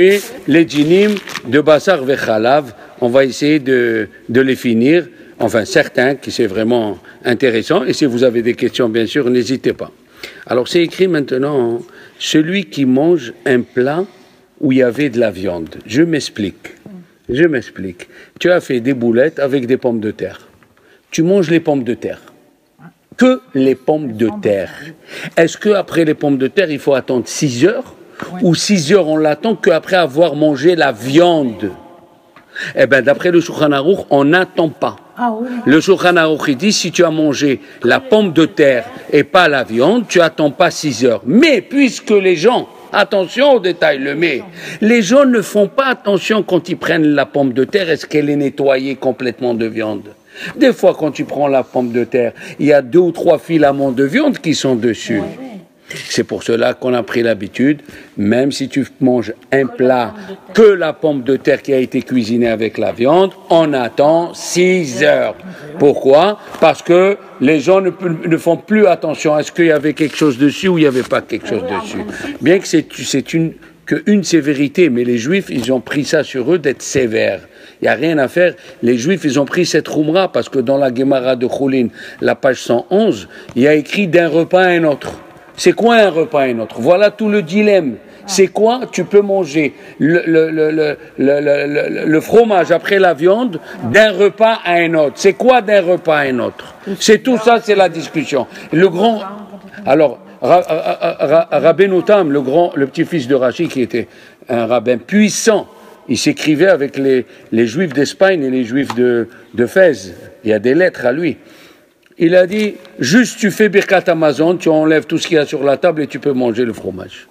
Et les djinim de Bassar Vechalav, on va essayer de les finir, enfin certains, qui c'est vraiment intéressant. Et si vous avez des questions, bien sûr, n'hésitez pas. Alors c'est écrit maintenant, celui qui mange un plat où il y avait de la viande. Je m'explique. Tu as fait des boulettes avec des pommes de terre. Tu manges les pommes de terre. Que les pommes de terre. Est-ce qu'après les pommes de terre, il faut attendre 6 heures? Ou 6 heures, on l'attend qu'après avoir mangé la viande? Eh bien, d'après le Shulchan Aruch, on n'attend pas. Le Shulchan Aruch, il dit, si tu as mangé la pomme de terre et pas la viande, tu n'attends pas 6 heures. Mais puisque les gens, attention au détail, les gens ne font pas attention quand ils prennent la pomme de terre, est-ce qu'elle est nettoyée complètement de viande? Des fois, quand tu prends la pomme de terre, il y a 2 ou 3 filaments de viande qui sont dessus. C'est pour cela qu'on a pris l'habitude, même si tu manges un plat que la pomme de terre qui a été cuisinée avec la viande, on attend 6 heures. Pourquoi? Parce que les gens ne font plus attention. Est-ce qu'il y avait quelque chose dessus ou il n'y avait pas quelque chose dessus? Bien que c'est une sévérité, mais les Juifs, ils ont pris ça sur eux d'être sévères. Il n'y a rien à faire. Les Juifs, ils ont pris cette Khumra parce que dans la Gemara de Choulin, la page 111, il y a écrit d'un repas à un autre. C'est quoi un repas et un autre? Voilà tout le dilemme. C'est quoi? Tu peux manger le fromage après la viande d'un repas à un autre. C'est quoi d'un repas à un autre? C'est tout ça, c'est la discussion. Le grand... Alors, Rabbeinu Tam, le petit-fils de Rashi, qui était un rabbin puissant, il s'écrivait avec les Juifs d'Espagne et les Juifs de Fès. Il y a des lettres à lui. Il a dit, juste tu fais Birkat Amazon, tu enlèves tout ce qu'il y a sur la table et tu peux manger le fromage.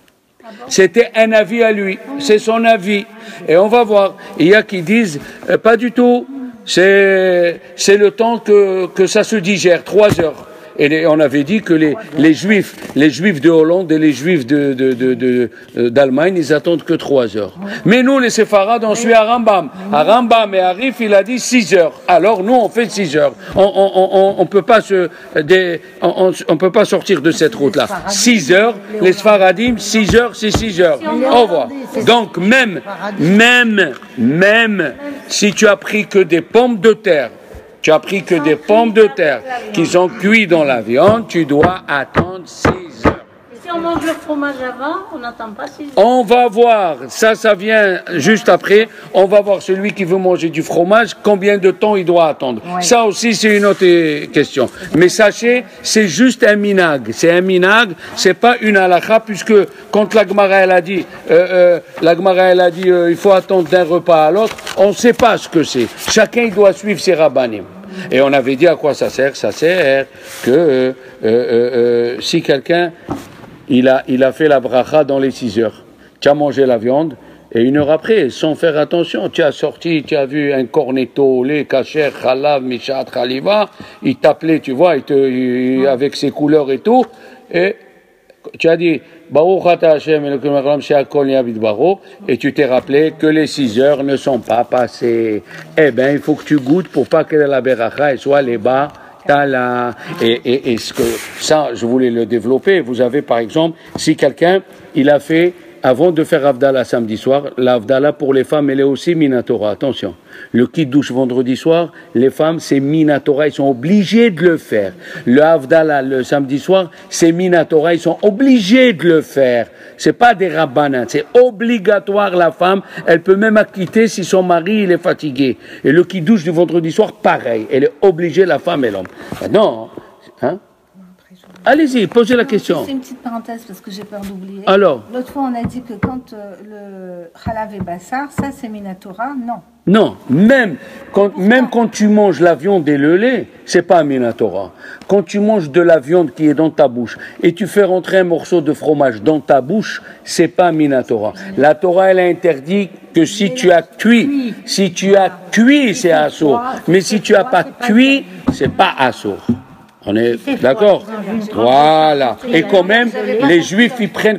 C'était un avis à lui, c'est son avis. Et on va voir. Il y a qui disent, pas du tout, c'est le temps que ça se digère, 3 heures. Et on avait dit que les Juifs de Hollande et les Juifs d'Allemagne, ils attendent que 3 heures. Mais nous, les Séfarades, on suit à Rambam. À Rambam et Arif, il a dit 6 heures. Alors nous, on fait 6 heures. On peut pas sortir de cette route-là. 6 heures, les Sfaradim, 6 heures, c'est 6 heures. Au revoir. Donc même si tu as pris que des pommes de terre, qui sont cuites dans la viande, tu dois attendre 6 heures. Et si on mange le fromage avant, on n'attend pas 6 heures. On va voir, ça vient juste après, on va voir celui qui veut manger du fromage, combien de temps il doit attendre. Oui. Ça aussi, c'est une autre question. Mais sachez, c'est juste un minag. C'est un minag, c'est pas une halakha, puisque quand la Gemara elle a dit, il faut attendre d'un repas à l'autre, on ne sait pas ce que c'est. Chacun il doit suivre ses rabbanim. Et on avait dit à quoi ça sert? Ça sert que si quelqu'un il a fait la bracha dans les 6 heures, tu as mangé la viande et 1 heure après, sans faire attention, tu as vu un cornetto, lait, kasher, chalav, mishat, khaliva, il t'appelait, tu vois, avec ses couleurs et tout, et tu as dit Baruch ata Hashem Elokeinu she'akol nהיה bidbaro, et tu t'es rappelé que les 6 heures ne sont pas passées. Eh bien, il faut que tu goûtes pour pas que la beracha soit les bas. Et ça, je voulais le développer. Vous avez par exemple, si quelqu'un, il a fait, avant de faire Havdalah samedi soir, l'Havdalah pour les femmes, elle est aussi Minatora. Attention, le kiddush vendredi soir, les femmes, c'est Minatora, ils sont obligés de le faire. Le Havdalah le samedi soir, c'est Minatora, ils sont obligés de le faire. C'est pas des rabbanins, c'est obligatoire. La femme, elle peut même acquitter si son mari il est fatigué. Et le kiddush du vendredi soir, pareil, elle est obligée, la femme et l'homme. Non, hein? Allez-y, posez la question. C'est une petite parenthèse parce que j'ai peur d'oublier. Alors, l'autre fois, on a dit que quand le Khalav et Bassar, ça c'est Minatora, non. Non, même quand tu manges la viande et le lait, c'est pas Minatora. Quand tu manges de la viande qui est dans ta bouche et tu fais rentrer un morceau de fromage dans ta bouche, c'est pas Minatora. La Torah, elle a interdit que si tu as cuit, c'est assour. Mais si tu as pas cuit, c'est pas assour. On est d'accord? Voilà. Et quand même, les Juifs,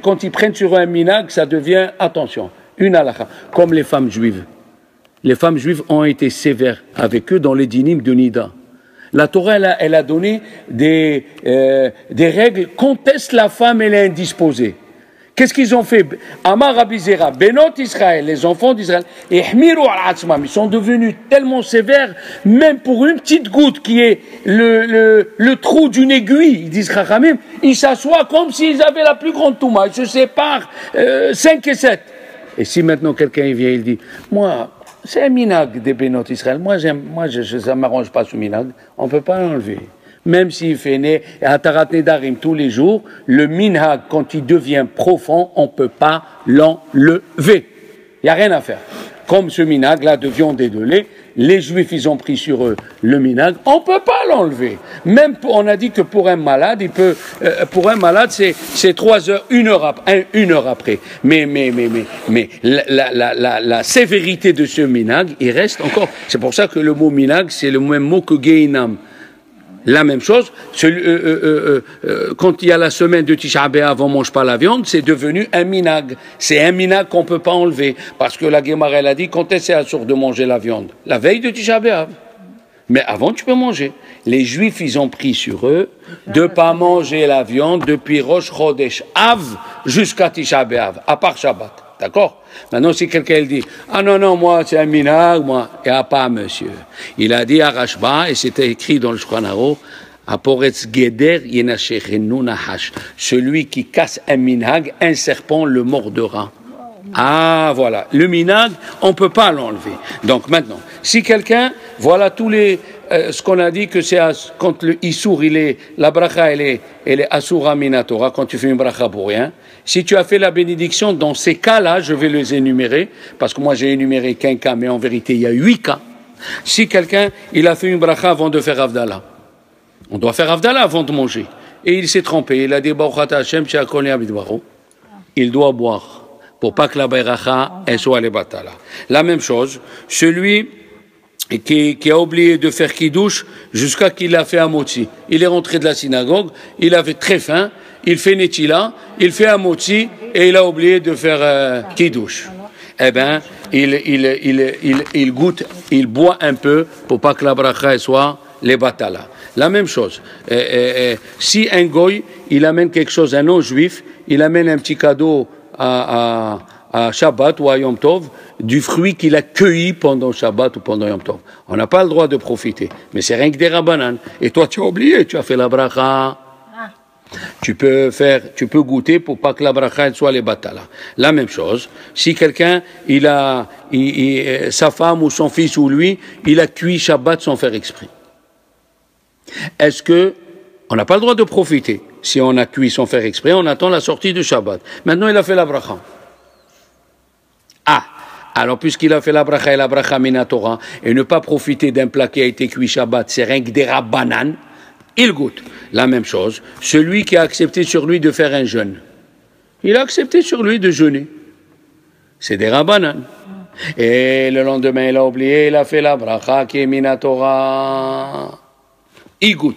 quand ils prennent sur un minag, ça devient, attention, une halakha. Comme les femmes juives. Les femmes juives ont été sévères avec eux dans les dynimes de Nida. La Torah, elle a donné des règles. Quand est-ce la femme, elle est indisposée? Qu'est-ce qu'ils ont fait? Amar Rabbi Zera, Benot Israël, les enfants d'Israël, et Hmiru al-Atzmam, ils sont devenus tellement sévères, même pour une petite goutte qui est le trou d'une aiguille, ils disent Chachamim, ils s'assoient comme s'ils avaient la plus grande touma, ils se séparent 5 et 7. Et si maintenant quelqu'un vient, il dit, moi, c'est un minag des Benot Israël, ça ne m'arrange pas ce minag, on ne peut pas l'enlever. Même s'il fait né à Tarat Nedarim tous les jours, le minhag, quand il devient profond, on ne peut pas l'enlever. Il n'y a rien à faire. Comme ce minhag, là, de viande et de lait, les Juifs, ils ont pris sur eux le minhag, on ne peut pas l'enlever. Même, on a dit que pour un malade, pour un malade, c'est 3 heures, 1 heure après. Mais la sévérité de ce minhag, il reste encore. C'est pour ça que le mot minhag, c'est le même mot que Gehinam. La même chose, quand il y a la semaine de Tisha B'Av, on ne mange pas la viande, c'est devenu un minag. C'est un minag qu'on ne peut pas enlever. Parce que la Gemara, elle a dit, quand est-ce assourd de manger la viande? La veille de Tisha B'Av. Mais avant, tu peux manger. Les Juifs, ils ont pris sur eux de ne pas manger la viande depuis Rosh Chodesh Av jusqu'à Tisha B'Av, à part Shabbat. D'accord? Maintenant, si quelqu'un dit, ah non, moi, c'est un minag, moi, il n'y a pas, monsieur. Il a dit à Rashba, et c'était écrit dans le Shulchan Aruch, Aporetz Geder Yenashechenu Nahash. Celui qui casse un minag, un serpent le mordera. Ah, voilà. Le minag, on ne peut pas l'enlever. Donc maintenant, si quelqu'un, voilà tous les, ce qu'on a dit que c'est quand le Issour, la bracha, elle est Asura Minatora, quand tu fais une bracha pour rien. Si tu as fait la bénédiction, dans ces cas-là, je vais les énumérer, parce que moi j'ai énuméré qu'un cas, mais en vérité il y a 8 cas. Si quelqu'un, il a fait une bracha avant de faire Avdallah, on doit faire Avdallah avant de manger, et il s'est trompé, il a dit Baruch Hashem she'akol nהיה bidbaro, il doit boire, pour pas que la bracha, elle soit les batala. La même chose, celui qui a oublié de faire kiddush jusqu'à qu'il a fait un motzi. Il est rentré de la synagogue, il avait très faim, il fait netila, il fait un motzi et il a oublié de faire kiddush. Eh bien, il goûte, il boit un peu pour pas que la bracha soit les batala. La même chose. Si un goy, il amène quelque chose, un non-juif, il amène un petit cadeau à Shabbat ou à Yom Tov, du fruit qu'il a cueilli pendant Shabbat ou pendant Yom Tov. On n'a pas le droit de profiter, mais c'est rien que des rabbanan. Et toi, tu as oublié, tu as fait la bracha. Tu peux goûter pour pas que la bracha soit les batala. La même chose, si quelqu'un, sa femme ou son fils ou lui, il a cuit Shabbat sans faire exprès. Est-ce que on n'a pas le droit de profiter? Si on a cuit sans faire exprès, on attend la sortie de Shabbat. Maintenant, il a fait la bracha. Alors puisqu'il a fait la bracha et la bracha minatora, et ne pas profiter d'un plat qui a été cuit Shabbat, c'est rien que des rabbanan, il goûte. La même chose, celui qui a accepté sur lui de faire un jeûne, il a accepté sur lui de jeûner. C'est des rabbanan. Et le lendemain, il a oublié, il a fait la bracha qui est minatora. Il goûte.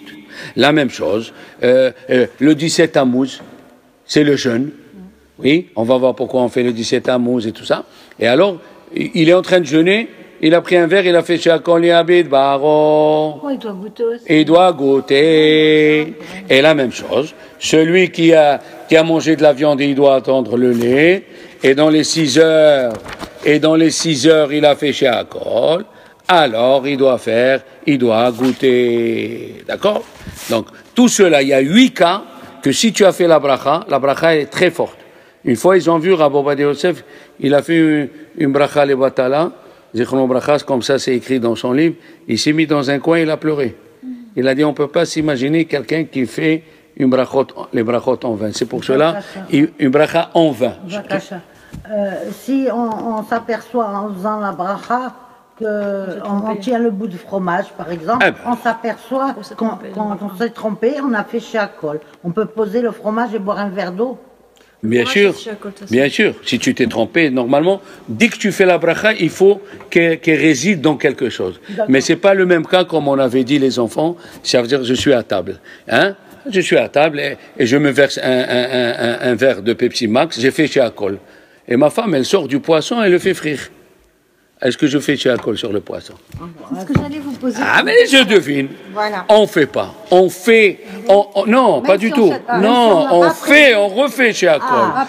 La même chose, le 17 Tammuz, c'est le jeûne. Oui, on va voir pourquoi on fait le 17 Tammuz et tout ça. Et alors, il est en train de jeûner, il a pris un verre, il a fait She'akol nהיה bidbaro. Il doit goûter aussi. Il doit goûter. Et la même chose, celui qui a mangé de la viande, il doit attendre le lait. Et dans les 6 heures, il a fait She'akol. Alors, il doit goûter. D'accord? Donc, tout cela, il y a 8 cas que si tu as fait la bracha est très forte. Une fois, ils ont vu Rabbi Ovadia Yosef, il a fait une bracha les batala, Zichron bracha, comme ça c'est écrit dans son livre, il s'est mis dans un coin, il a pleuré. Il a dit, on ne peut pas s'imaginer quelqu'un qui fait les brachot en vin. C'est pour cela, une bracha en vin. Si on s'aperçoit en faisant la bracha, on tient le bout de fromage, par exemple, on s'aperçoit quand on s'est trompé, on a fait She'akol. On peut poser le fromage et boire un verre d'eau. Bien sûr, bien sûr. Si tu t'es trompé, normalement, dès que tu fais la bracha, il faut qu'elle réside dans quelque chose. Mais c'est pas le même cas comme on avait dit les enfants. Ça veut dire je suis à table, hein? Je suis à table et je me verse un verre de Pepsi Max. J'ai fait She'akol. Et ma femme, elle sort du poisson et elle le fait frire. Est-ce que je fais Sheakol sur le poisson? C'est ce que j'allais vous poser. Ah, mais je devine. Voilà. On fait pas. On fait. Non, Même pas si du on tout. fait- ah, Non, même si on on l'a pas fait, on refait Sheakol.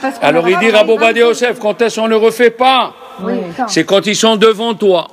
parce qu'on Alors l'a il pas dit pris Rabbo dans le Badia Yosef, quand est-ce qu'on ne le refait pas? Oui. C'est quand ils sont devant toi.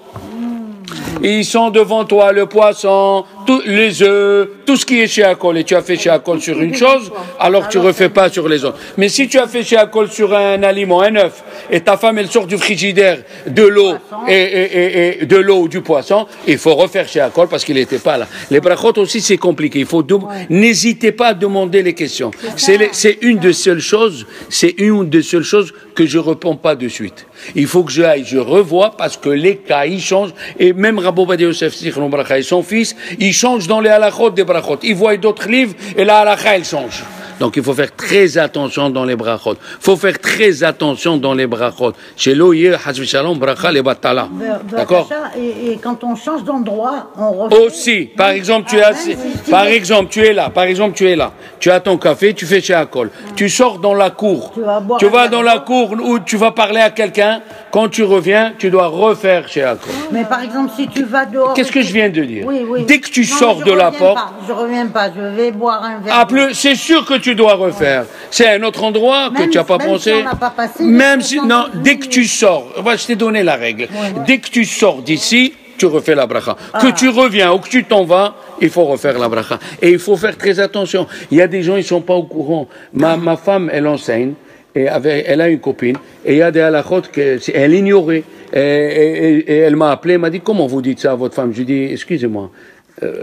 Ils sont devant toi, le poisson, les œufs, tout ce qui est Sheakol. Et tu as fait Sheakol sur une chose, alors tu ne refais pas sur les autres. Mais si tu as fait Sheakol sur un aliment, un œuf, et ta femme elle sort du frigidaire de l'eau et de l'eau ou du poisson, il faut refaire Sheakol parce qu'il n'était pas là. Les brachot aussi c'est compliqué. Il faut n'hésitez pas à demander les questions. C'est une des seules choses. C'est une des seules choses que je ne réponds pas de suite. Il faut que je revoie parce que les cas ils changent et même Rabbo Badia Yosef Zichron Bracha et son fils, ils changent dans les halachot des brachot. Ils voient d'autres livres et la halacha elle change. Donc il faut faire très attention dans les brachot. Il faut faire très attention dans les brachot. Chez l'oyer hasbi shalom bracha les batala. D'accord. Et quand on change d'endroit, on refait. Aussi, par exemple, tu es là. Tu as ton café, tu fais Sheakol. Tu sors dans la cour. Tu vas dans la cour où tu vas parler à quelqu'un. Quand tu reviens, tu dois refaire Sheakol. Mais par exemple, si tu vas dehors. Qu'est-ce que je viens de dire? Oui. Dès que tu sors de la porte. Je reviens pas. Je vais boire un verre. C'est sûr que tu dois refaire. C'est un autre endroit que tu n'as pas pensé. Si on n'a pas passé, même si, non, dès que tu sors, je t'ai donné la règle. Dès que tu sors d'ici, tu refais la bracha. Que tu reviens ou que tu t'en vas, il faut refaire la bracha. Et il faut faire très attention. Il y a des gens, ils ne sont pas au courant. Ma femme, elle enseigne. Et elle a une copine, et il y a des halachot qu'elle ignorait. Et elle m'a appelé, elle m'a dit, comment vous dites ça à votre femme? Je lui dis, excusez-moi,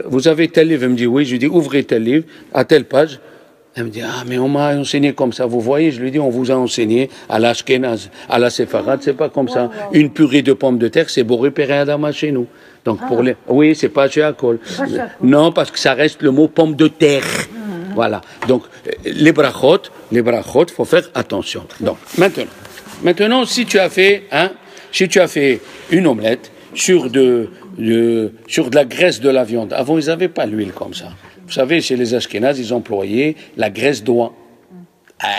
vous avez tel livre? Elle me dit, oui. Je lui dis, ouvrez tel livre, à telle page. Elle me dit, ah, mais on m'a enseigné comme ça. Vous voyez, je lui dis, on vous a enseigné à l'Ashkenaz, à la Séfarade, c'est pas comme ça. Une purée de pommes de terre, c'est Boré Péré Adama chez nous. Donc, oui, c'est pas Sheakol. Non, parce que ça reste le mot pomme de terre. Voilà. Donc, les brachot, faut faire attention. Donc, maintenant, si tu as fait une omelette sur de la graisse de la viande. Avant, ils n'avaient pas l'huile comme ça. Vous savez, chez les Ashkénazes, ils employaient la graisse d'oie.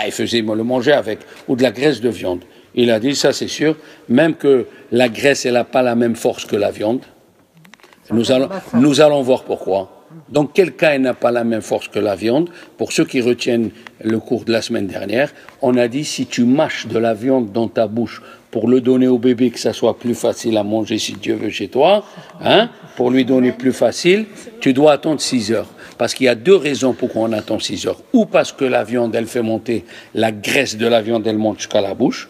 Ils faisaient le manger avec, ou de la graisse de viande. Il a dit, ça c'est sûr, même que la graisse, elle n'a pas la même force que la viande. Nous allons voir pourquoi. Donc, quel cas n'a pas la même force que la viande? Pour ceux qui retiennent le cours de la semaine dernière, on a dit, si tu mâches de la viande dans ta bouche pour le donner au bébé, que ça soit plus facile à manger si Dieu veut chez toi, pour lui donner plus facile, tu dois attendre 6 heures. Parce qu'il y a 2 raisons pourquoi on attend 6 heures. Ou parce que la viande, elle fait monter, la graisse de la viande, elle monte jusqu'à la bouche,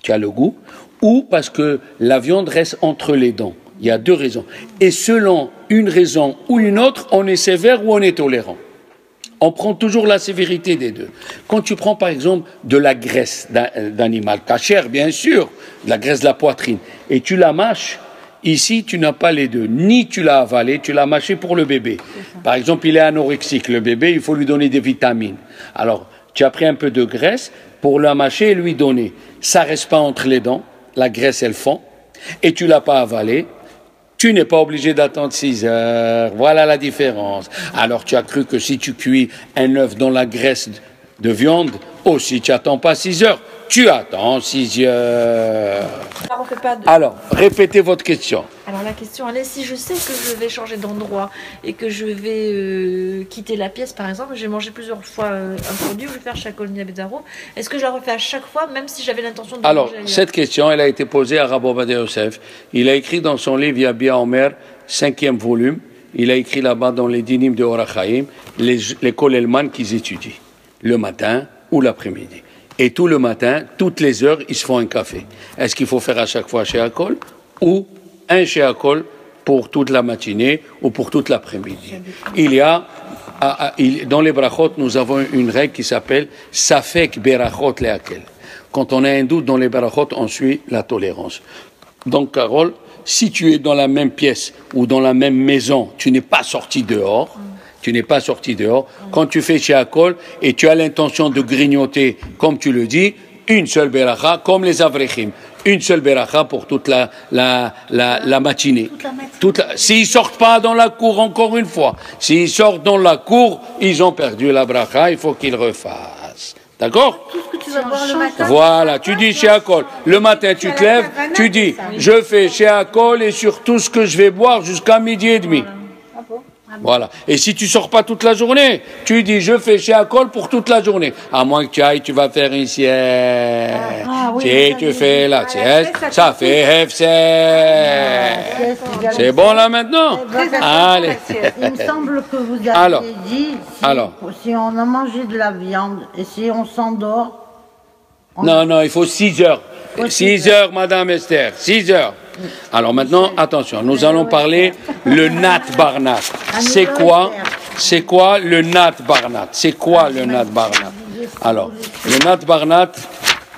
tu as le goût, ou parce que la viande reste entre les dents. Il y a 2 raisons. Et selon une raison ou une autre, on est sévère ou on est tolérant. On prend toujours la sévérité des 2. Quand tu prends par exemple de la graisse d'animal, cachère bien sûr, de la graisse de la poitrine, et tu la mâches, ici tu n'as pas les 2. Ni tu l'as avalé, tu l'as mâché pour le bébé. Par exemple, il est anorexique, le bébé, il faut lui donner des vitamines. Alors, tu as pris un peu de graisse pour la mâcher et lui donner. Ça ne reste pas entre les dents, la graisse elle fond, et tu ne l'as pas avalé. Tu n'es pas obligé d'attendre 6 heures. Voilà la différence. Alors, tu as cru que si tu cuis un œuf dans la graisse de viande, aussi, tu n'attends pas 6 heures. Tu attends 6 heures. Alors, répétez votre question. Alors, la question, elle est, si je sais que je vais changer d'endroit et que je vais quitter la pièce, par exemple, j'ai mangé plusieurs fois un produit, je vais faire Sheakol Niabedaro, est-ce que je la refais à chaque fois, même si j'avais l'intention de manger ailleurs? Cette question, elle a été posée à Rabbo Badia Yosef. Il a écrit dans son livre Yabia Omer, 5e volume, il a écrit là-bas dans les dynimes de Orach Chaim, les Kolelman qu'ils étudient, le matin ou l'après-midi. Et tout le matin, toutes les heures, ils se font un café. Est-ce qu'il faut faire à chaque fois Sheakol ou un Sheakol pour toute la matinée ou pour toute l'après-midi? Il y a, dans les brachot, nous avons une règle qui s'appelle Safek Berachot Leakel. Quand on a un doute dans les brachot, on suit la tolérance. Donc, Carole, si tu es dans la même pièce ou dans la même maison, tu n'es pas sorti dehors. Quand tu fais Sheakol et tu as l'intention de grignoter, comme tu le dis, une seule beracha, comme les avrechim. Une seule beracha pour toute la matinée. S'ils sortent pas dans la cour, encore une fois, s'ils sortent dans la cour, ils ont perdu la bracha, il faut qu'ils refassent. D'accord? Tout ce que tu vas boire le matin. Voilà, tu dis chez Akol. Le matin, tu te lèves, tu dis, je fais chez Akol et sur tout ce que je vais boire jusqu'à midi et demi. Voilà. Et si tu sors pas toute la journée, tu dis, je fais chez Akol pour toute la journée. À moins que tu ailles, tu vas faire une sieste. Si tu fais la sieste, ça fait hefset. C'est bon là maintenant? Allez. Il me semble que vous avez Alors, dit, si on a mangé de la viande et si on s'endort... Non, il faut 6 heures. 6 heures, Madame Esther, 6 heures. Alors maintenant, attention, nous allons parler le Nat Barnat. C'est quoi le Nat Barnat? C'est quoi le Nat Barnat? Alors, le Nat Barnat,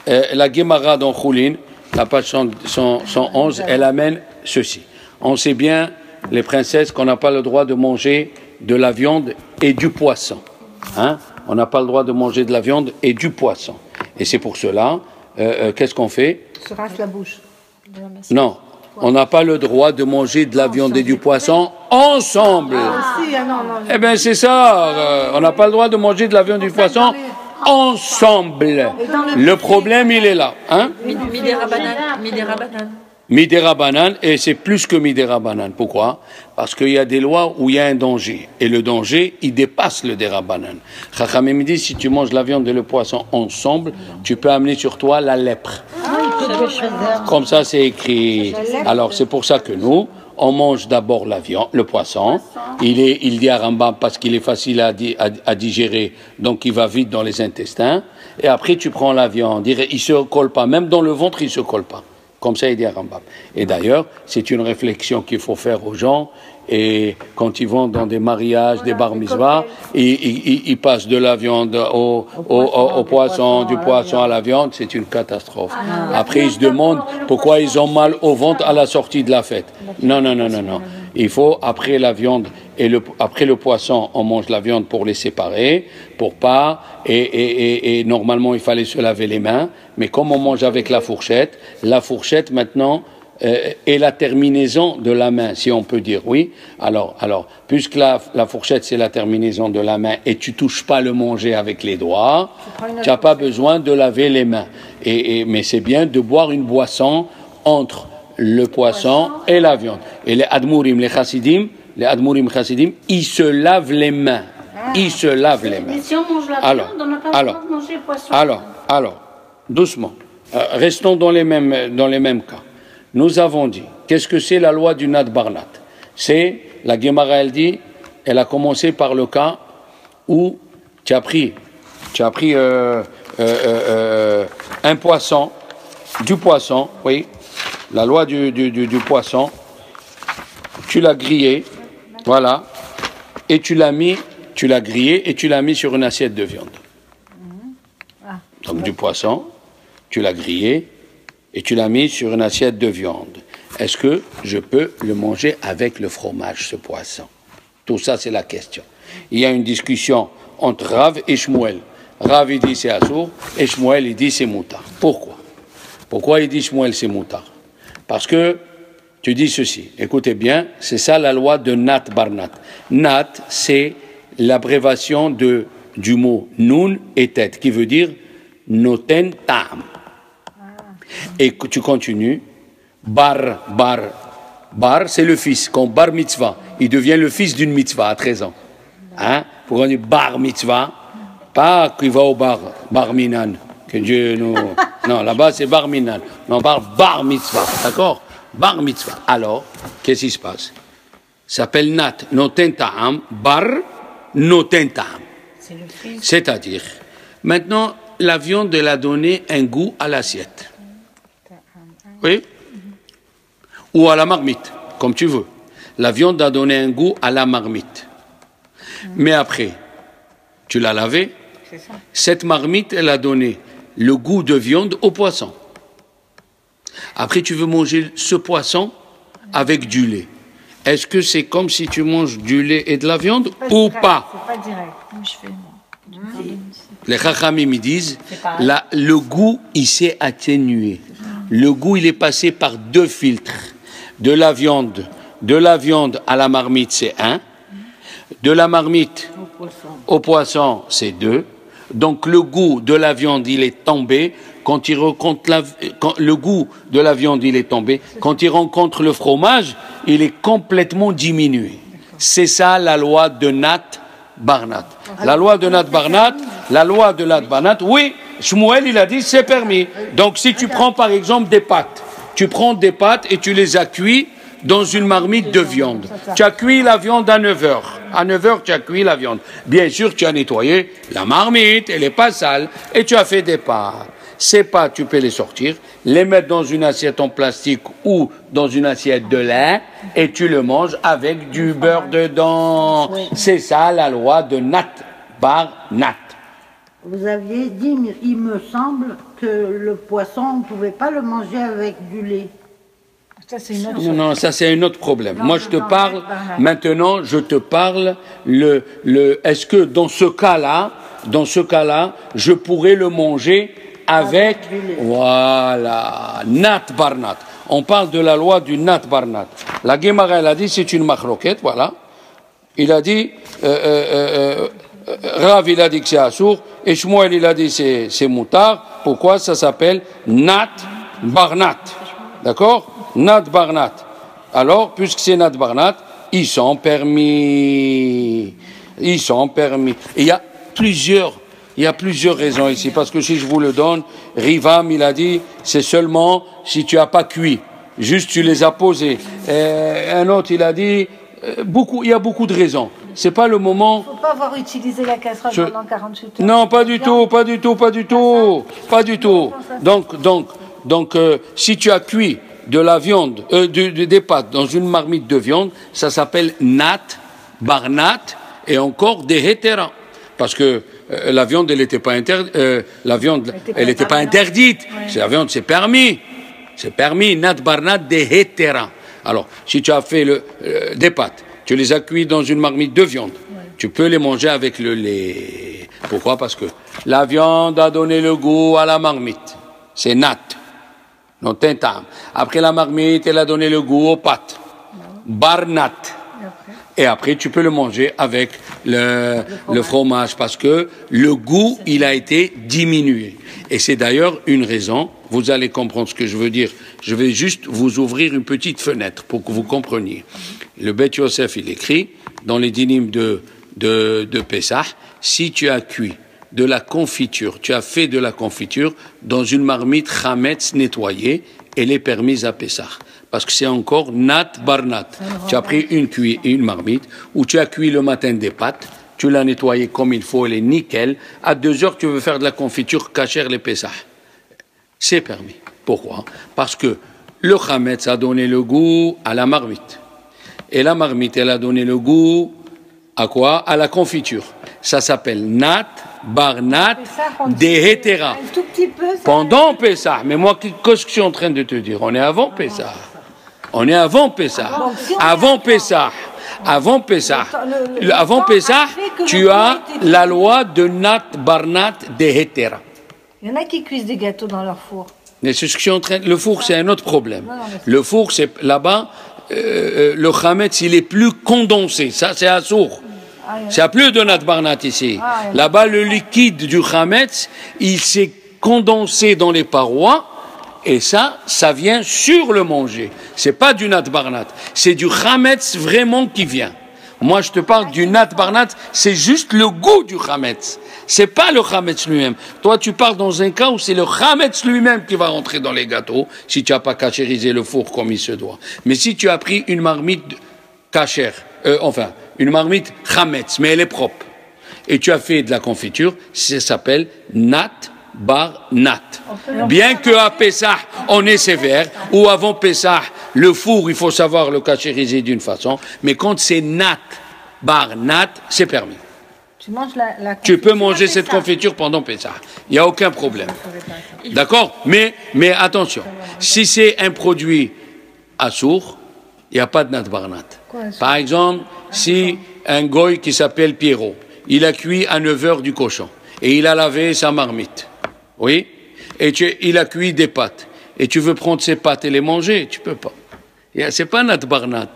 la Gemara dans Choulin, la page 111, elle amène ceci. On sait bien, les princesses, qu'on n'a pas le droit de manger de la viande et du poisson. Hein? On n'a pas le droit de manger de la viande et du poisson. Et c'est pour cela, qu'est-ce qu'on fait? Se rince la bouche. Non, on n'a pas le droit de manger de la viande et du poisson ensemble. Eh bien, c'est ça. On n'a pas le droit de manger de la viande et du poisson ensemble. Le problème, il est là. Hein? Midera Banan, et c'est plus que Midera Banan. Pourquoi? Parce qu'il y a des lois où il y a un danger. Et le danger, il dépasse le Dera Banan. Chachamim me dit, si tu manges la viande et le poisson ensemble, tu peux amener sur toi la lèpre. Comme ça, c'est écrit. Alors, c'est pour ça que nous, on mange d'abord la viande, le poisson. Il dit à Rambam parce qu'il est facile à digérer, donc il va vite dans les intestins. Et après, tu prends la viande. Il se colle pas. Même dans le ventre, il se colle pas. Comme ça, il dit à Rambam. Et d'ailleurs, c'est une réflexion qu'il faut faire aux gens. Et quand ils vont dans des mariages, des bar mitzvahs, ils passent de la viande au poisson, du poisson à la viande, c'est une catastrophe. Après, ils se demandent pourquoi ils ont mal au ventre à la sortie de la fête. Non. Il faut, après la viande et après le poisson, on mange la viande pour les séparer, pour pas, et normalement, il fallait se laver les mains. Mais comme on mange avec la fourchette maintenant, et la terminaison de la main, si on peut dire, oui. Alors, puisque la fourchette, c'est la terminaison de la main et tu touches pas le manger avec les doigts, tu n'as pas besoin de laver les mains. Mais c'est bien de boire une boisson entre le poisson et la viande. Et les Admourim, les Chassidim, ils se lavent les mains. Ils se lavent les mains. Mais si on mange la viande, on n'a pas le droit de manger le poisson. Alors, doucement. Restons dans les mêmes cas. Nous avons dit, qu'est-ce que c'est la loi du Nat Barnat? C'est, la Gemara, elle dit, elle a commencé par le cas où tu as pris un poisson, du poisson, oui, la loi du poisson, tu l'as grillé, voilà, et tu l'as grillé et tu l'as mis sur une assiette de viande. Donc du poisson, tu l'as grillé, et tu l'as mis sur une assiette de viande. Est-ce que je peux le manger avec le fromage, ce poisson? Tout ça, c'est la question. Il y a une discussion entre Rav et Shmuel. Rav, il dit c'est assour, et Shmuel, il dit c'est moutar. Pourquoi il dit Shmuel c'est moutar? Parce que tu dis ceci, écoutez bien, c'est ça la loi de Nat Barnat. Nat, c'est l'abréviation du mot Nun et Tet, qui veut dire Noten Tam. Et que tu continues, Bar, c'est le fils. Quand Bar Mitzvah, il devient le fils d'une Mitzvah à 13 ans. Hein? Pour on dit Bar Mitzvah, pas qu'il va au Bar Minan, que Dieu nous... Non, là-bas c'est Bar Minan. Mais on parle Bar Mitzvah, d'accord? Bar Mitzvah. Alors, qu'est-ce qui se passe? Ça s'appelle Nat, Noten Ta'am, Bar Noten Ta'am. C'est-à-dire, maintenant, la viande, elle a donné un goût à l'assiette. Oui? Ou à la marmite, comme tu veux. La viande a donné un goût à la marmite. Mais après, tu l'as lavé. Cette marmite, elle a donné le goût de viande au poisson. Après, tu veux manger ce poisson avec du lait. Est-ce que c'est comme si tu manges du lait et de la viande ou pas? C'est pas direct. Les Chachamim me disent, le goût, il s'est atténué. Le goût, il est passé par 2 filtres. De la viande à la marmite, c'est 1. De la marmite au poisson, c'est 2. Donc le goût de la viande, il est tombé. Quand le goût de la viande, il est tombé. Quand il rencontre le fromage, il est complètement diminué. C'est ça la loi de Nat Barnat. La loi de Nat Barnat, oui, Shmuel, il a dit c'est permis. Donc si tu prends par exemple des pâtes, tu prends des pâtes et tu les as cuits dans une marmite de viande. Tu as cuit la viande à 9 heures. À 9 heures, tu as cuit la viande. Bien sûr, tu as nettoyé la marmite, elle n'est pas sale, et tu as fait des pâtes. Ces pâtes, tu peux les sortir, les mettre dans une assiette en plastique ou dans une assiette de lait, et tu le manges avec du beurre dedans. C'est ça la loi de Nat Barnat. Vous aviez dit, il me semble, que le poisson, on ne pouvait pas le manger avec du lait. Ça, c'est une autre Non, ça c'est un autre problème. Moi, je te parle, maintenant, je te parle, est-ce que dans ce cas-là, je pourrais le manger avec, voilà, Nat Barnat. On parle de la loi du Nat Barnat. La Gemara, elle a dit, c'est une machloquette, voilà. Il a dit, Rav, il a dit que c'est assour, et Shmuel, il a dit c'est moutard. Pourquoi ça s'appelle Nat Barnat? D'accord? Nat Barnat. Alors, puisque c'est Nat Barnat, ils sont permis. Ils sont permis. Et il y a plusieurs raisons ici, parce que si je vous le donne, Rivam, il a dit, c'est seulement si tu n'as pas cuit. Juste, tu les as posés. Un autre, il a dit, il y a beaucoup de raisons. C'est pas le moment. Il ne faut pas avoir utilisé la casserole pendant 48 heures. Non, pas du tout. Donc, si tu as cuit de la viande, des pâtes dans une marmite de viande, ça s'appelle Nat Barnat et encore des hétéras. Parce que la viande, elle n'était pas interdite. Ouais. La viande, c'est permis. C'est permis. Nat Barnat des hétéras. Alors, si tu as fait des pâtes, tu les as cuits dans une marmite de viande, tu peux les manger avec le lait. Pourquoi? Parce que la viande a donné le goût à la marmite. C'est nat. Non, tintam. Après la marmite, elle a donné le goût aux pâtes. Barnat. Et après, tu peux le manger avec le fromage parce que le goût, il a été diminué. Et c'est d'ailleurs une raison, vous allez comprendre ce que je veux dire. Je vais juste vous ouvrir une petite fenêtre pour que vous compreniez. Le Beth Yosef, il écrit dans les dynimes de Pessah, si tu as cuit de la confiture, tu as fait de la confiture dans une marmite chametz nettoyée, elle est permise à Pessah. Parce que c'est encore Nat Barnat. Tu as pris une marmite, où tu as cuit le matin des pâtes, tu l'as nettoyée comme il faut, elle est nickel. À 2 heures, tu veux faire de la confiture kasher les Pessah. C'est permis. Pourquoi? Parce que le chametz a donné le goût à la marmite. Et la marmite, elle a donné le goût à quoi? À la confiture. Ça s'appelle Nat Barnat des hétéras. Pendant Pessah. Mais moi, qu'est-ce que je suis en train de te dire? On est avant Pessah. Avant Pessah, tu as la loi de Nat Barnat des hétéras. Il y en a qui cuisent des gâteaux dans leur four. Mais c'est ce que je suis en train. Le four, c'est un autre problème. Le four, c'est là-bas. Le chametz, il est plus condensé. Ça, c'est assour. C'est à plus de Nat Barnat ici. Là-bas, le liquide du chametz, il s'est condensé dans les parois. Et ça vient sur le manger. C'est pas du Nat Barnat. C'est du chametz vraiment qui vient. Moi, je te parle du Nat Barnat. C'est juste le goût du chametz. C'est pas le chametz lui-même. Toi, tu parles dans un cas où c'est le chametz lui-même qui va rentrer dans les gâteaux, si tu n'as pas cachérisé le four comme il se doit. Mais si tu as pris une marmite cachère, une marmite chametz, mais elle est propre, et tu as fait de la confiture, ça s'appelle Nat Barnat. Bien qu'à Pessah, on est sévère, ou avant Pessah, le four, il faut savoir le cachériser d'une façon, mais quand c'est Nat Barnat, c'est permis. Tu peux manger cette confiture pendant Pessah. Il n'y a aucun problème. D'accord? Mais attention, si c'est un produit assour, il n'y a pas de Nat Barnat. Par exemple, si un goy qui s'appelle Pierrot, il a cuit à 9 heures du cochon, et il a lavé sa marmite, oui, et il a cuit des pâtes, et tu veux prendre ces pâtes et les manger, tu peux pas. C'est pas Nat Barnat.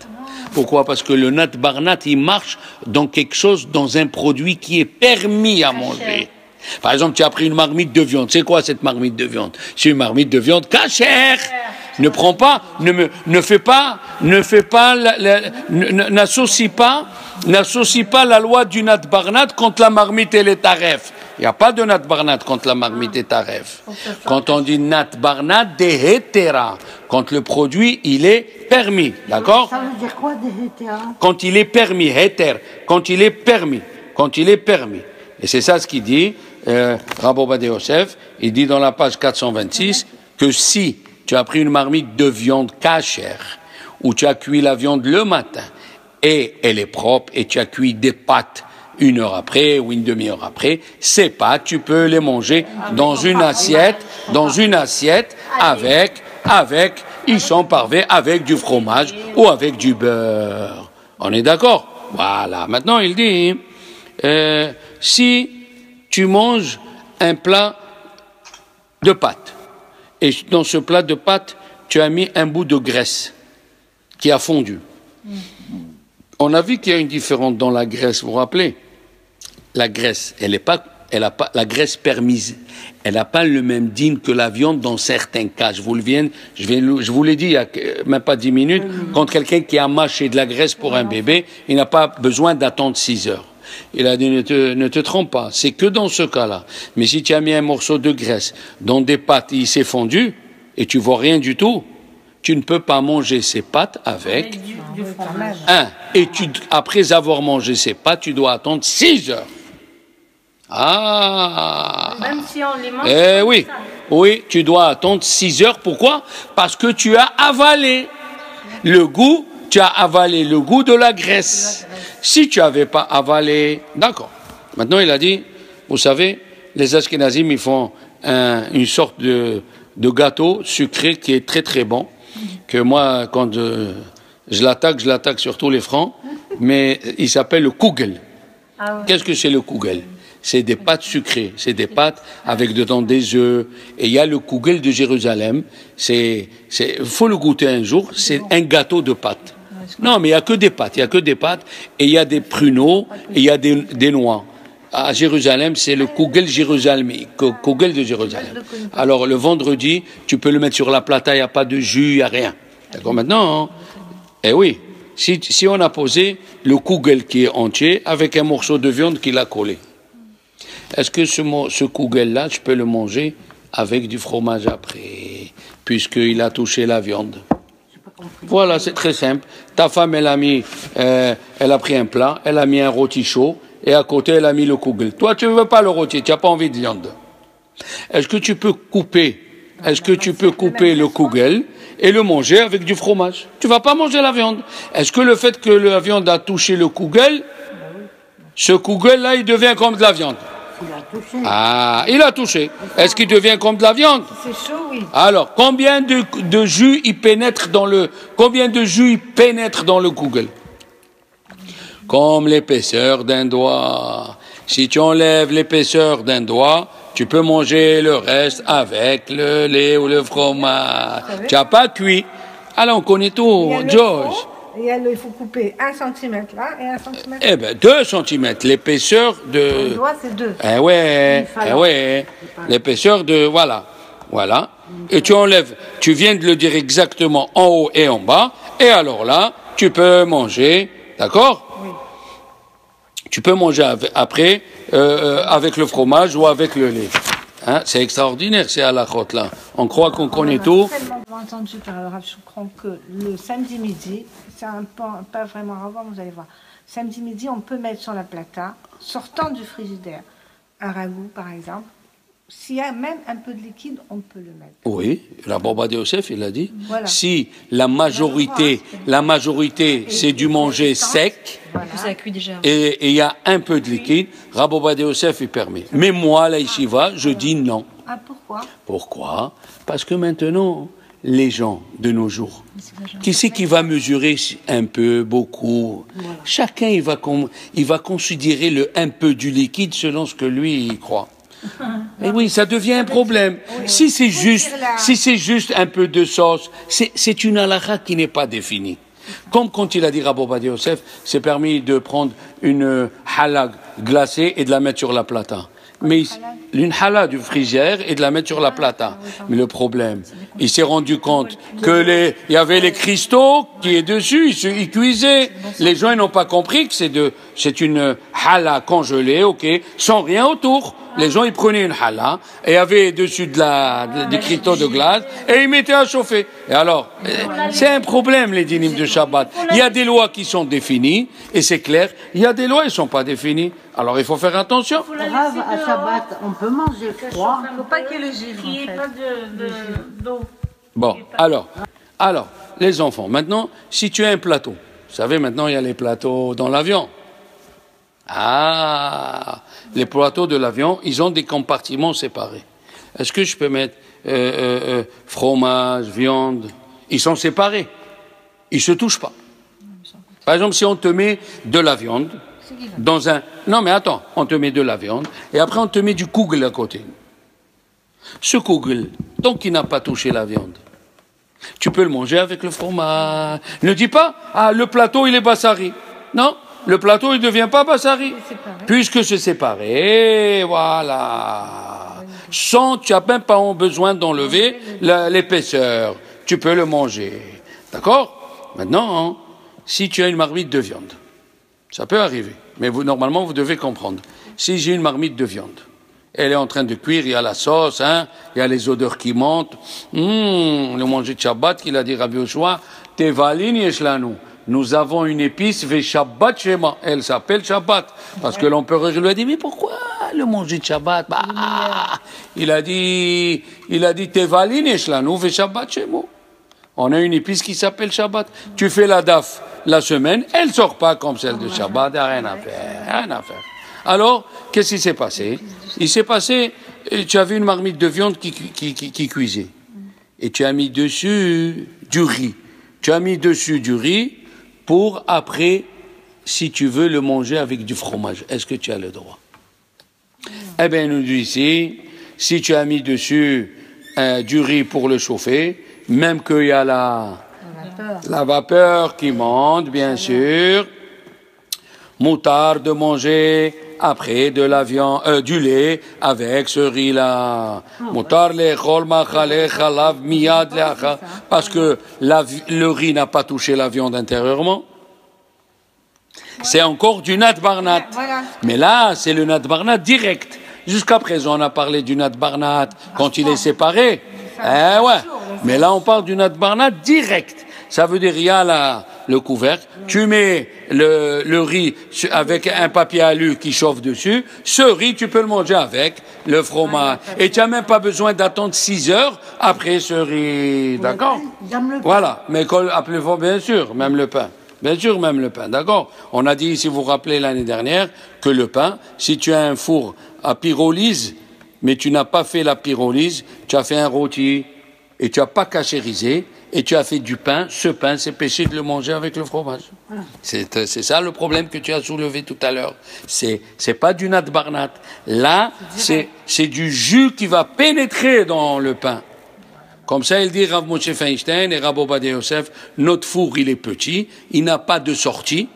Pourquoi? Parce que le Nat Barnat, il marche dans quelque chose, dans un produit qui est permis à manger. Par exemple, tu as pris une marmite de viande. C'est quoi cette marmite de viande? C'est une marmite de viande cachère. Ne prends pas, n'associe pas la loi du Nat Barnat contre la marmite et les tarefs. Il n'y a pas de Nat Barnat contre la marmite et tarefs. Quand on dit Nat Barnat, des hétéra. Quand le produit, il est permis. D'accord? Ça veut dire quoi, des hétéra? Quand il est permis, héter. Quand il est permis. Quand il est permis. Et c'est ça ce qu'il dit, Rabbi Ovadia Yosef, il dit dans la page 426 que si tu as pris une marmite de viande cachère, ou tu as cuit la viande le matin, et elle est propre, et tu as cuit des pâtes 1 heure après ou une demi-heure après, ces pâtes, tu peux les manger dans une assiette avec, ils sont parfaits, avec du fromage ou avec du beurre. On est d'accord? Voilà. Maintenant, il dit, si tu manges un plat de pâtes, et dans ce plat de pâtes, tu as mis un bout de graisse qui a fondu. On a vu qu'il y a une différence dans la graisse, vous vous rappelez? La graisse, la graisse permise, elle n'a pas le même dîme que la viande dans certains cas. Je vous l'ai dit il n'y a même pas 10 minutes, quand quelqu'un qui a mâché de la graisse pour un bébé, il n'a pas besoin d'attendre 6 heures. Il a dit, ne te trompe pas, c'est que dans ce cas-là. Mais si tu as mis un morceau de graisse dans des pâtes, il s'est fondu, et tu vois rien du tout, tu ne peux pas manger ces pâtes avec Du fromage. Et après avoir mangé ces pâtes, tu dois attendre 6 heures. Ah! Même si on les mange. Oui. Oui, tu dois attendre 6 heures. Pourquoi? Parce que tu as avalé le goût de la graisse. Si tu n'avais pas avalé, d'accord. Maintenant, il a dit, vous savez, les Ashkenazim, ils font une sorte de gâteau sucré qui est très très bon, que moi, quand je l'attaque sur tous les fronts, mais il s'appelle le kugel. Ah ouais. Qu'est-ce que c'est le kugel? C'est des pâtes sucrées, c'est des pâtes avec dedans des œufs. Et il y a le kugel de Jérusalem, faut le goûter un jour, c'est un gâteau de pâtes. Non, mais il n'y a que des pâtes, et il y a des pruneaux, et il y a des noix. À Jérusalem, c'est le kugel jérusalemi, kugel de Jérusalem. Alors, le vendredi, tu peux le mettre sur la plata, il n'y a pas de jus, il n'y a rien. D'accord, maintenant, oui, si on a posé le kugel qui est entier avec un morceau de viande qui l'a collé, est-ce que ce kugel-là, je peux le manger avec du fromage après, puisqu'il a touché la viande? Voilà, c'est très simple. Ta femme, elle a pris un plat, elle a mis un rôti chaud, et à côté, elle a mis le kugel. Toi, tu ne veux pas le rôti, tu n'as pas envie de viande. Est-ce que tu peux couper le kugel et le manger avec du fromage? Tu ne vas pas manger la viande. Est-ce que le fait que la viande a touché le kugel, ce kugel-là, il devient comme de la viande? Il a touché. Est-ce qu'il devient comme de la viande? C'est chaud, oui. Alors, combien de jus il pénètre dans le kugel? Comme l'épaisseur d'un doigt. Si tu enlèves l'épaisseur d'un doigt, tu peux manger le reste avec le lait ou le fromage. Tu n'as pas cuit. Alors, on connaît tout, George. Il faut couper 1 cm là et 1 cm. Eh bien, 2 cm, l'épaisseur de... Le doigt, c'est 2. L'épaisseur de... Voilà. Et tu enlèves, tu viens de le dire exactement en haut et en bas, et alors là, tu peux manger, d'accord? Oui. Tu peux manger après, avec le fromage ou avec le lait. Hein, c'est extraordinaire, ces halakhot là. On croit qu'on connaît tout. J'ai tellement entendu par le Rav Shukron que le samedi midi, c'est pas vraiment avant, vous allez voir. Samedi midi, on peut mettre sur la plata, sortant du frigidaire, un ragoût par exemple. S'il y a même un peu de liquide, on peut le mettre. Oui, Rabbi Ovadia Yosef, il a dit. Voilà. Si la majorité, c'est du manger sec, Voilà. Ça cuit déjà. et il y a un peu de liquide, Rabbi Ovadia Yosef, il permet. Mais moi, la yeshiva, je dis non. Ah, pourquoi? Pourquoi? Parce que maintenant, les gens de nos jours, qui c'est qui va mesurer un peu, beaucoup? Voilà. Chacun, il va considérer le un peu du liquide selon ce que lui, il croit. Et oui, ça devient un problème. Si c'est juste un peu de sauce, c'est une halakha qui n'est pas définie. Comme quand il a dit Rabbi Ovadia Yosef, c'est permis de prendre une halag glacée et de la mettre sur la plata. Mais une halal du frigère et de la mettre sur la plata. Mais le problème, il s'est rendu compte que il y avait les cristaux qui est dessus, ils cuisaient. Les gens, ils n'ont pas compris que c'est une halal congelée, ok, sans rien autour. Les gens, ils prenaient une halal et il y avait dessus des cristaux de glace et ils mettaient à chauffer. Et alors, c'est un problème, les dynimes de Shabbat. Il y a des lois qui sont définies et c'est clair. Il y a des lois qui ne sont pas définies. Alors, il faut faire attention. Grave, à Shabbat, on peut manger froid. Il ne faut pas qu'il y ait le givre. Qu'il n'y ait pas d'eau. Bon, alors, les enfants, maintenant, si tu as un plateau, vous savez, maintenant, il y a les plateaux dans l'avion. Ah, les plateaux de l'avion, ils ont des compartiments séparés. Est-ce que je peux mettre fromage, viande? Ils sont séparés. Ils ne se touchent pas. Par exemple, si on te met de la viande dans un... Non, mais attends, on te met de la viande et après on te met du kougl à côté. Ce kougl, donc il n'a pas touché la viande. Tu peux le manger avec le fromage. Ne dis pas, ah, le plateau, il est bassari. Non, le plateau, il ne devient pas bassari. Puisque c'est séparé, voilà. Sans, tu n'as même pas besoin d'enlever l'épaisseur. Tu peux le manger. D'accord? Maintenant, hein, si tu as une marmite de viande, ça peut arriver. Mais normalement, vous devez comprendre. Si j'ai une marmite de viande, elle est en train de cuire, il y a la sauce, hein, il y a les odeurs qui montent. Le manger de Shabbat, qu'il a dit Rabbi Yoshua, Tevalin yeshlanu. Nous avons une épice, ve Shabbat Shema. Elle s'appelle Shabbat. Parce que l'empereur lui a dit, mais pourquoi le manger de Shabbat? Bah, il a dit, Tevalin yeshlanu, ve Shabbat Shema. On a une épice qui s'appelle Shabbat. Tu fais la daf la semaine, elle ne sort pas comme celle de Shabbat, il n'y a rien à faire. Alors, qu'est-ce qui s'est passé? Il s'est passé, tu avais une marmite de viande qui cuisait. Et tu as mis dessus du riz. Tu as mis dessus du riz pour après, si tu veux le manger avec du fromage. Est-ce que tu as le droit? Eh bien, nous dit ici, si tu as mis dessus du riz pour le chauffer, même qu'il y a la vapeur qui monte, bien sûr, moutard de manger après de la viande, du lait avec ce riz-là. Moutard lechol machale chalav miyad leacha, parce que le riz n'a pas touché la viande intérieurement. C'est encore du nat barnat. Mais là, c'est le nat barnat direct. Jusqu'à présent, on a parlé du nat barnat quand il est séparé. Ouais. Mais là, on parle du nat barnat direct. Ça veut dire, il y a le couvercle, tu mets le riz avec un papier alu qui chauffe dessus, ce riz, tu peux le manger avec le fromage. Et tu n'as même pas besoin d'attendre 6 heures après ce riz, d'accord? Voilà, mais appelez-vous bien sûr, même le pain. Bien sûr, même le pain, d'accord? On a dit, si vous vous rappelez l'année dernière, que le pain, si tu as un four à pyrolyse, mais tu n'as pas fait la pyrolyse, tu as fait un rôti et tu n'as pas cachérisé, et tu as fait du pain, ce pain, c'est péché de le manger avec le fromage. C'est ça le problème que tu as soulevé tout à l'heure. C'est pas du nat barnat. Là, c'est du jus qui va pénétrer dans le pain. Comme ça, il dit Rav Moshe Feinstein et Rav Ovadia Yosef, notre four, il est petit, il n'a pas de sortie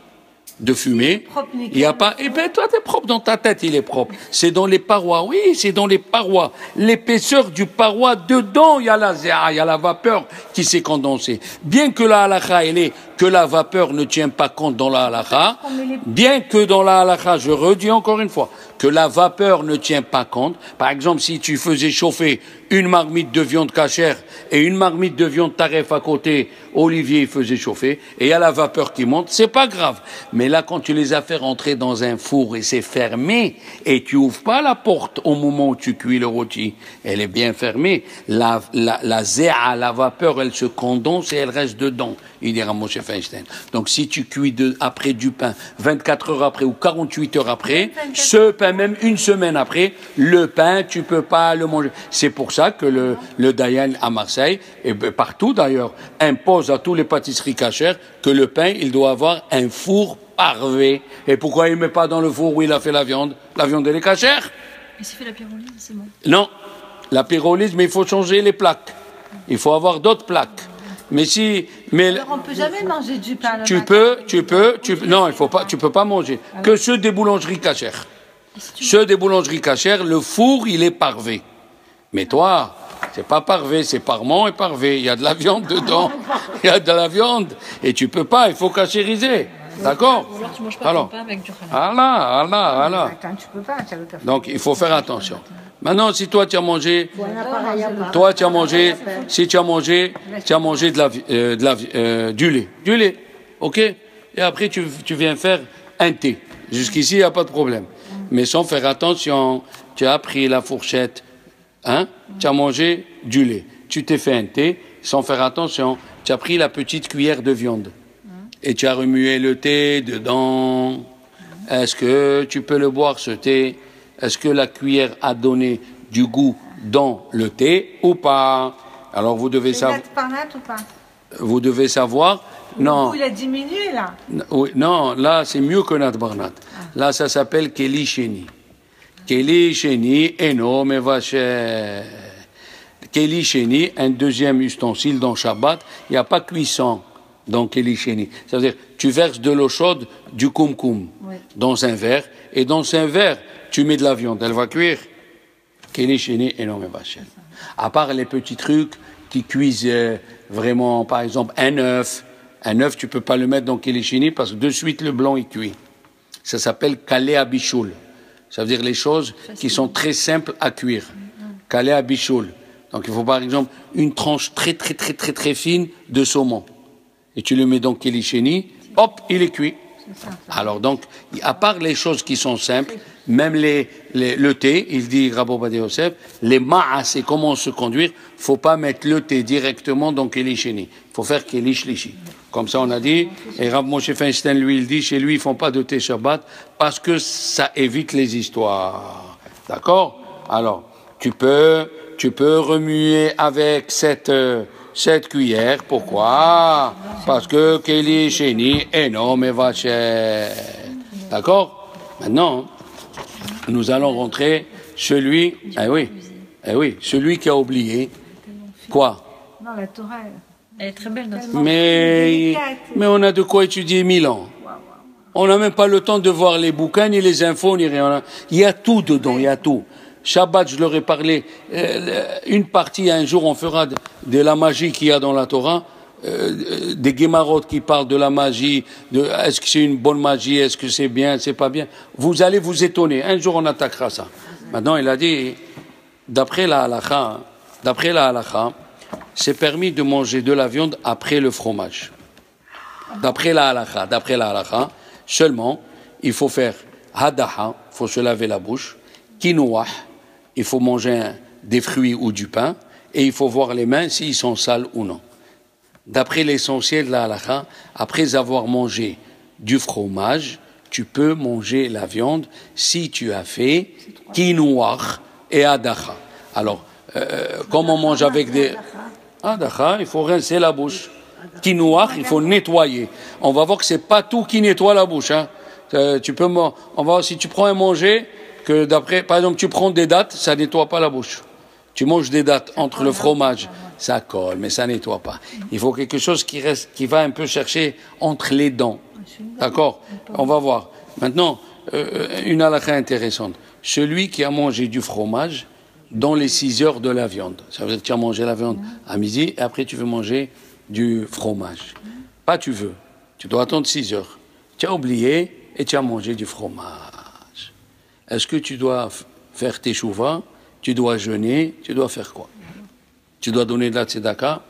de fumée. Il n'y a pas. Eh ben, toi, t'es propre dans ta tête, il est propre. C'est dans les parois. Oui, c'est dans les parois. L'épaisseur du paroi, dedans, il y a la vapeur qui s'est condensée. Bien que la halakha, elle est que la vapeur ne tient pas compte dans la halakha, bien que dans la halakha, je redis encore une fois, que la vapeur ne tient pas compte. Par exemple, si tu faisais chauffer une marmite de viande cachère et une marmite de viande taref à côté, Olivier faisait chauffer, et il y a la vapeur qui monte, c'est pas grave. Mais là, quand tu les as fait rentrer dans un four et c'est fermé, et tu ouvres pas la porte au moment où tu cuis le rôti, elle est bien fermée, la zéa, la vapeur, elle se condense et elle reste dedans, il dira Moshe Feinstein. Donc si tu cuis après du pain, 24 heures après ou 48 heures après, ce pain, même une semaine après, le pain, tu peux pas le manger. C'est pour ça que le Dayan à Marseille, et partout d'ailleurs, impose à tous les pâtisseries cachères que le pain, il doit avoir un four parvé. Et pourquoi il ne met pas dans le four où il a fait la viande? La viande, elle est cachère. Et s'il fait la pyrolyse, c'est bon. Non, la pyrolyse, mais il faut changer les plaques. Il faut avoir d'autres plaques. Mais alors on peut jamais manger du pain le matin. Non, il faut pas, tu peux pas manger. Que ceux des boulangeries cachères. Ceux des boulangeries cachères, le four, il est parvé. Mais toi, c'est pas parvé, c'est parement et parvé. Il y a de la viande dedans. Il y a de la viande. Et tu peux pas, il faut cachériser. D'accord? Ou alors tu manges pas ton pain avec du halal. Allah. Attends, tu peux pas, ça veut pas faire. Donc, il faut faire attention. Maintenant, si toi, tu as mangé, si tu as mangé du lait. Du lait, ok? Et après, tu viens faire un thé. Jusqu'ici, il n'y a pas de problème. Mais sans faire attention, tu as pris la fourchette, hein? Tu as mangé du lait. Tu t'es fait un thé, sans faire attention, tu as pris la petite cuillère de viande. Et tu as remué le thé dedans. Est-ce que tu peux le boire, ce thé? Est-ce que la cuillère a donné du goût dans le thé ou pas? Alors vous devez savoir. ou pas? Vous devez savoir. Non. Le goût, il a diminué là. Oui, non, là c'est mieux que Nat Barnat. Là ça s'appelle Keli Sheni. Keli Sheni, énorme vache. Keli Sheni, un deuxième ustensile dans Shabbat. Il n'y a pas cuisson dans Keli Sheni. C'est-à-dire, tu verses de l'eau chaude, du koum-koum, dans un verre, et dans un verre, tu mets de la viande, elle va cuire. Keli Sheni, énorme vache. À part les petits trucs qui cuisent vraiment, par exemple, un œuf, tu peux pas le mettre dans Keli Sheni parce que de suite le blanc est cuit. Ça s'appelle Kalé Abichoul. Ça veut dire les choses qui sont très simples à cuire. Kalé Abichoul. Donc il faut par exemple une tranche très fine de saumon. Et tu le mets dans Keli Sheni, hop, il est cuit. Alors donc, à part les choses qui sont simples, même le thé, il dit Rabbi Ovadia Yosef, les ma'as et comment se conduire, faut pas mettre le thé directement dans Keli Sheni. Il faut faire Keli Shlishi. Comme ça on a dit, et Rav Moshe Feinstein lui il dit, chez lui ils font pas de thé Shabbat parce que ça évite les histoires. D'accord? Alors, tu peux remuer avec cette cuillère. Pourquoi? Parce que Keli Sheni énorme et vache. D'accord? Maintenant, nous allons rentrer celui qui a oublié quoi? Non, la Torah. Elle est très belle, notre Mais on a de quoi étudier 1000 ans. On n'a même pas le temps de voir les bouquins, ni les infos, ni rien. Il y a tout dedans, il y a tout. Shabbat, je leur ai parlé, une partie, un jour, on fera de la magie qu'il y a dans la Torah, des guémarotes qui parlent de la magie, est-ce que c'est une bonne magie, est-ce que c'est bien, c'est pas bien. Vous allez vous étonner. Un jour, on attaquera ça. Maintenant, il a dit, d'après la halakha, c'est permis de manger de la viande après le fromage. D'après la halakha, seulement, il faut faire hadaha, il faut se laver la bouche, quinoa, il faut manger des fruits ou du pain, et il faut voir les mains s'ils sont sales ou non. D'après l'essentiel de la halakha, après avoir mangé du fromage, tu peux manger la viande si tu as fait quinoa et hadaha. Alors, comme on mange avec des... Hadaha, il faut rincer la bouche. Quinoa, il faut nettoyer. On va voir que c'est pas tout qui nettoie la bouche. Hein. On va voir si tu prends un manger, que d'après, par exemple, tu prends des dattes, ça nettoie pas la bouche. Tu manges des dattes entre le fromage, ça colle, mais ça nettoie pas. Il faut quelque chose qui va un peu chercher entre les dents. D'accord? On va voir. Maintenant, une halakha intéressante. Celui qui a mangé du fromage dans les 6 heures de la viande. Ça veut dire que tu as mangé la viande à midi et après tu veux manger du fromage. Pas tu veux. Tu dois attendre 6 heures. Tu as oublié et tu as mangé du fromage. Est-ce que tu dois faire tes chouvas? Tu dois jeûner? Tu dois faire quoi? Tu dois donner de la tzedaka?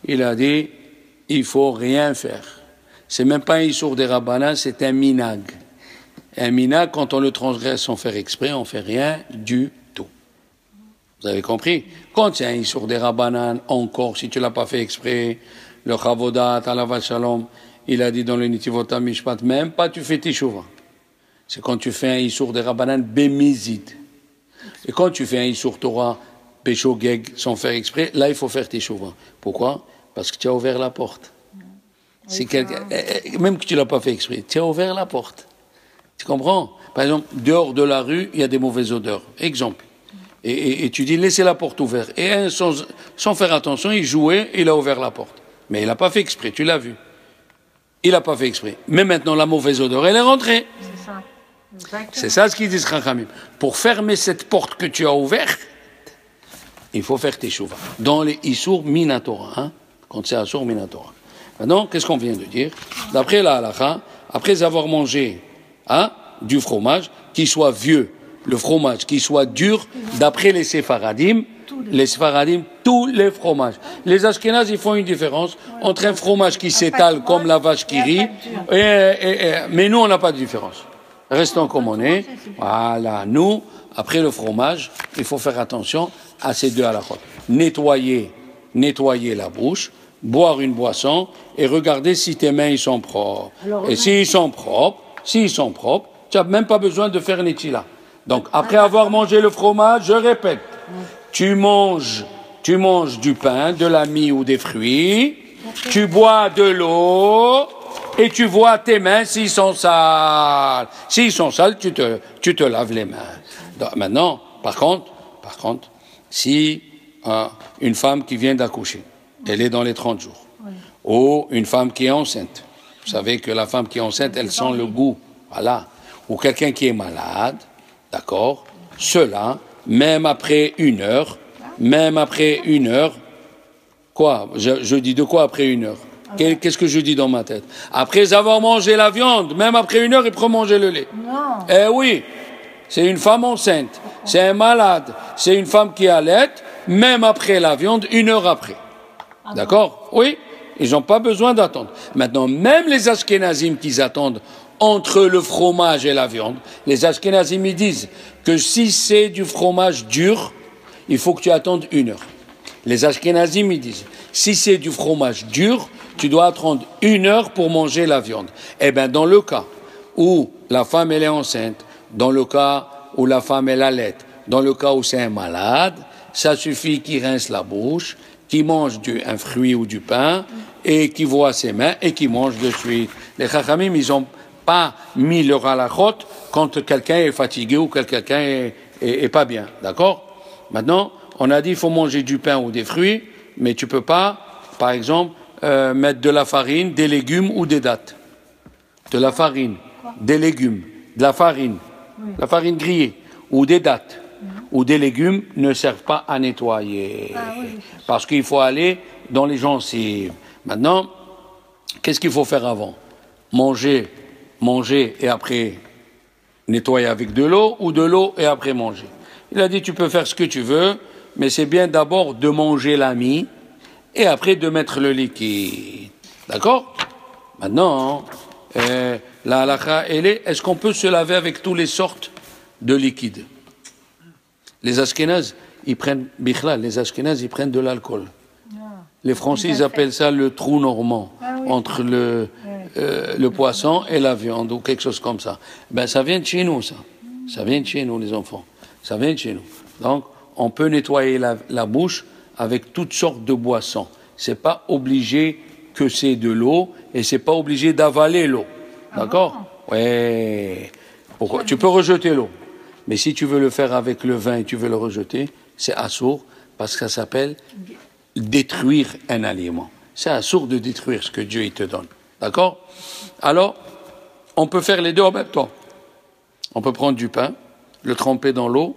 Il a dit, il faut rien faire. C'est même pas un issour des rabbanan, c'est un minag. Un minag, quand on le transgresse sans faire exprès, on fait rien du tout. Vous avez compris? Quand c'est un issour des rabbanan, encore, si tu l'as pas fait exprès, le chavodat, alavat shalom, il a dit dans le Nitivot HaMishpat, même pas tu fais teshuva. C'est quand tu fais un issour des rabbanan bémizid. Et quand tu fais un issour Torah, péchogeg, sans faire exprès, là il faut faire teshuva. Pourquoi? Parce que tu as ouvert la porte. C'est même que tu l'as pas fait exprès, tu as ouvert la porte. Tu comprends? Par exemple, dehors de la rue, il y a des mauvaises odeurs. Exemple. Et tu dis, laissez la porte ouverte. Et un, sans faire attention, il jouait, il a ouvert la porte. Mais il n'a pas fait exprès, tu l'as vu. Il n'a pas fait exprès. Mais maintenant, la mauvaise odeur, elle est rentrée. C'est ça. C'est ça ce qu'ils disent Chachamim. Pour fermer cette porte que tu as ouverte, il faut faire teshuva. Dans les Issour Minatora, hein, quand c'est Assour Minatora. Maintenant, qu'est-ce qu'on vient de dire? D'après la halakha, après avoir mangé du fromage, qui soit vieux, le fromage qui soit dur, d'après les Séfaradim, tous les fromages. Les Ashkénazes, ils font une différence entre un fromage qui s'étale comme la vache qui rit, mais nous, on n'a pas de différence. Restons comme on est. Voilà, nous, après le fromage, il faut faire attention à ces deux halakhot. Nettoyer la bouche, boire une boisson et regarder si tes mains ils sont propres. Et s'ils sont propres, tu n'as même pas besoin de faire netila. Donc, après avoir mangé le fromage, je répète, tu manges du pain, de la mie ou des fruits, tu bois de l'eau et tu vois tes mains s'ils sont sales. S'ils sont sales, tu te laves les mains. Donc, maintenant, par contre, si une femme qui vient d'accoucher, elle est dans les 30 jours, ou une femme qui est enceinte, vous savez que la femme qui est enceinte, elle sent le goût, voilà, ou quelqu'un qui est malade, d'accord, cela, même après une heure, quoi, je dis de quoi après une heure? Qu'est-ce que je dis dans ma tête? Après avoir mangé la viande, même après une heure, il peut manger le lait. Non. Eh oui, c'est une femme enceinte, c'est un malade, c'est une femme qui allait, même après la viande, une heure après. D'accord? Oui, ils n'ont pas besoin d'attendre. Maintenant, même les Ashkénazim qui attendent entre le fromage et la viande, les Ashkénazim ils disent que si c'est du fromage dur, il faut que tu attendes une heure. Les Ashkénazim ils disent, si c'est du fromage dur, tu dois attendre une heure pour manger la viande. Eh bien, dans le cas où la femme elle est enceinte, dans le cas où la femme elle allait, dans le cas où c'est un malade, ça suffit qu'il rince la bouche, qu'il mange un fruit ou du pain, et qu'il voit ses mains et qu'il mange de suite. Les Chachamim, ils n'ont pas mis leur halachot quand quelqu'un est fatigué ou que quelqu'un est pas bien. D'accord? Maintenant, on a dit qu'il faut manger du pain ou des fruits, mais tu peux pas, par exemple, mettre de la farine, des légumes ou des dattes. De la farine, des légumes, de la farine grillée, ou des dattes, ou des légumes ne servent pas à nettoyer. Parce qu'il faut aller dans les gencives. Maintenant, qu'est-ce qu'il faut faire avant? Manger et après nettoyer avec de l'eau, ou de l'eau et après manger. Il a dit tu peux faire ce que tu veux, mais c'est bien d'abord de manger la mie et après de mettre le liquide. D'accord? Maintenant, la halakha, est-ce qu'on peut se laver avec toutes les sortes de liquides? Les Ashkénazes, ils prennent de l'alcool. Les Français, ils appellent ça le trou normand, entre le poisson et la viande, ou quelque chose comme ça. Ben, ça vient de chez nous, ça. Ça vient de chez nous, les enfants. Ça vient de chez nous. Donc, on peut nettoyer la bouche avec toutes sortes de boissons. C'est pas obligé que c'est de l'eau, et c'est pas obligé d'avaler l'eau. D'accord? Ouais. Pourquoi? Tu peux rejeter l'eau. Mais si tu veux le faire avec le vin et tu veux le rejeter, c'est assourd, parce que ça s'appelle détruire un aliment. C'est assourd de détruire ce que Dieu il te donne. D'accord? Alors, on peut faire les deux en même temps. On peut prendre du pain, le tremper dans l'eau,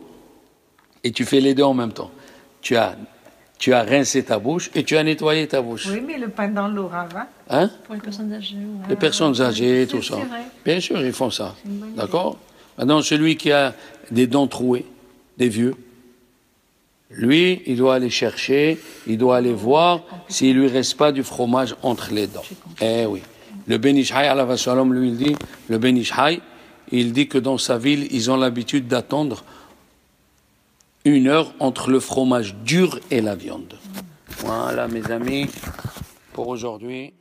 et tu fais les deux en même temps. Tu as rincé ta bouche et tu as nettoyé ta bouche. Oui, mais le pain dans l'eau, Rava. Hein? Pour les personnes âgées. Les personnes âgées, tout ça. Bien sûr, ils font ça. D'accord? Maintenant, celui qui a des dents trouées, des vieux, lui, il doit aller chercher, il doit aller voir s'il lui reste pas du fromage entre les dents. Eh oui. Le Ben Ish Hai, alav shalom, lui, il dit, le Ben Ish Hai, il dit que dans sa ville, ils ont l'habitude d'attendre une heure entre le fromage dur et la viande. Voilà, mes amis, pour aujourd'hui.